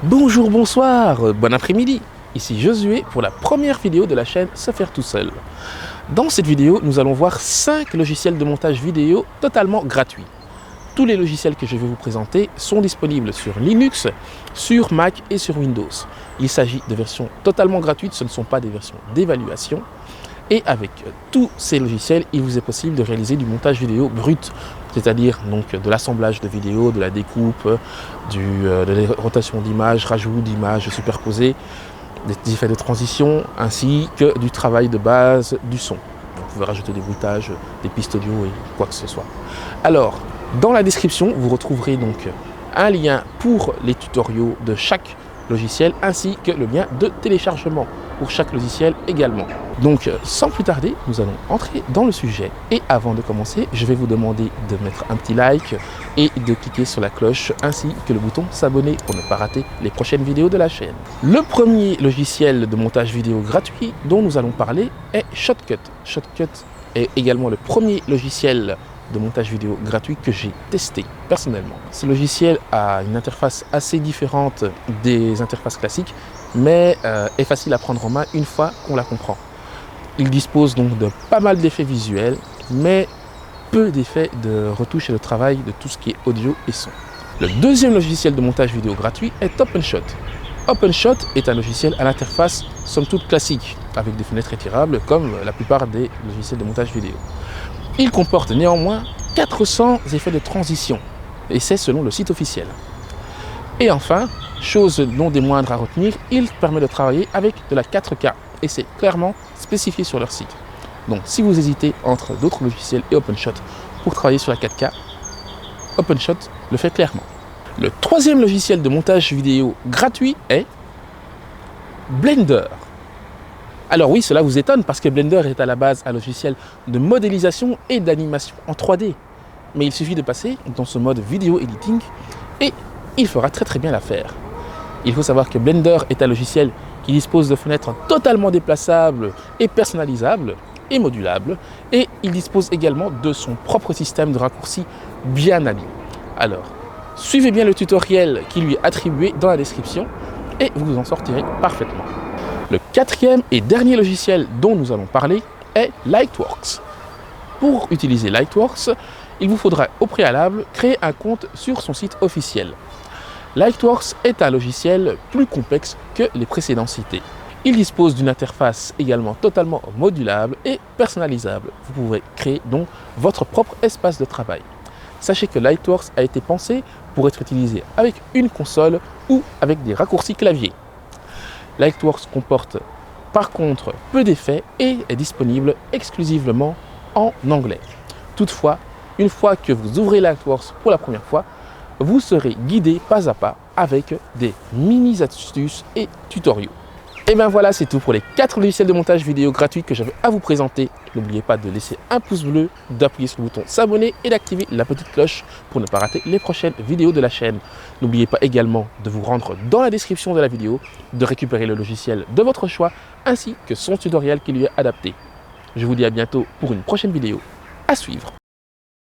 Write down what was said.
Bonjour, bonsoir, bon après-midi. Ici Josué pour la première vidéo de la chaîne Se faire tout seul. Dans cette vidéo, nous allons voir 5 logiciels de montage vidéo totalement gratuits. Tous les logiciels que je vais vous présenter sont disponibles sur Linux, sur Mac et sur Windows. Il s'agit de versions totalement gratuites, ce ne sont pas des versions d'évaluation. Et avec tous ces logiciels, il vous est possible de réaliser du montage vidéo brut, c'est-à-dire donc de l'assemblage de vidéos, de la découpe, de la rotation d'images, rajout d'images superposées, des effets de transition, ainsi que du travail de base du son. Vous pouvez rajouter des bruitages, des pistes audio et quoi que ce soit. Alors, dans la description, vous retrouverez donc un lien pour les tutoriaux de chaque logiciel, ainsi que le lien de téléchargement pour chaque logiciel également. Donc sans plus tarder, nous allons entrer dans le sujet. Et avant de commencer, je vais vous demander de mettre un petit like et de cliquer sur la cloche ainsi que le bouton s'abonner pour ne pas rater les prochaines vidéos de la chaîne. Le premier logiciel de montage vidéo gratuit dont nous allons parler est Shotcut. Shotcut est également le premier logiciel de montage vidéo gratuit que j'ai testé personnellement. Ce logiciel a une interface assez différente des interfaces classiques, mais est facile à prendre en main une fois qu'on la comprend. Il dispose donc de pas mal d'effets visuels, mais peu d'effets de retouche et de travail de tout ce qui est audio et son. Le deuxième logiciel de montage vidéo gratuit est OpenShot. OpenShot est un logiciel à l'interface somme toute classique, avec des fenêtres étirables comme la plupart des logiciels de montage vidéo. Il comporte néanmoins 400 effets de transition, et c'est selon le site officiel. Et enfin, chose non des moindres à retenir, il permet de travailler avec de la 4K, et c'est clairement spécifié sur leur site. Donc si vous hésitez entre d'autres logiciels et OpenShot pour travailler sur la 4K, OpenShot le fait clairement. Le troisième logiciel de montage vidéo gratuit est Blender. Alors oui, cela vous étonne parce que Blender est à la base un logiciel de modélisation et d'animation en 3D. Mais il suffit de passer dans ce mode vidéo editing et il fera très bien l'affaire. Il faut savoir que Blender est un logiciel qui dispose de fenêtres totalement déplaçables et personnalisables et modulables, et il dispose également de son propre système de raccourcis bien habile. Alors, suivez bien le tutoriel qui lui est attribué dans la description et vous vous en sortirez parfaitement. Le quatrième et dernier logiciel dont nous allons parler est Lightworks. Pour utiliser Lightworks, il vous faudra au préalable créer un compte sur son site officiel. Lightworks est un logiciel plus complexe que les précédents cités. Il dispose d'une interface également totalement modulable et personnalisable. Vous pouvez créer donc votre propre espace de travail. Sachez que Lightworks a été pensé pour être utilisé avec une console ou avec des raccourcis clavier. Lightworks comporte par contre peu d'effets et est disponible exclusivement en anglais. Toutefois, une fois que vous ouvrez Lightworks pour la première fois, vous serez guidé pas à pas avec des mini astuces et tutoriaux. Et bien voilà, c'est tout pour les 4 logiciels de montage vidéo gratuits que j'avais à vous présenter. N'oubliez pas de laisser un pouce bleu, d'appuyer sur le bouton s'abonner et d'activer la petite cloche pour ne pas rater les prochaines vidéos de la chaîne. N'oubliez pas également de vous rendre dans la description de la vidéo, de récupérer le logiciel de votre choix ainsi que son tutoriel qui lui est adapté. Je vous dis à bientôt pour une prochaine vidéo à suivre.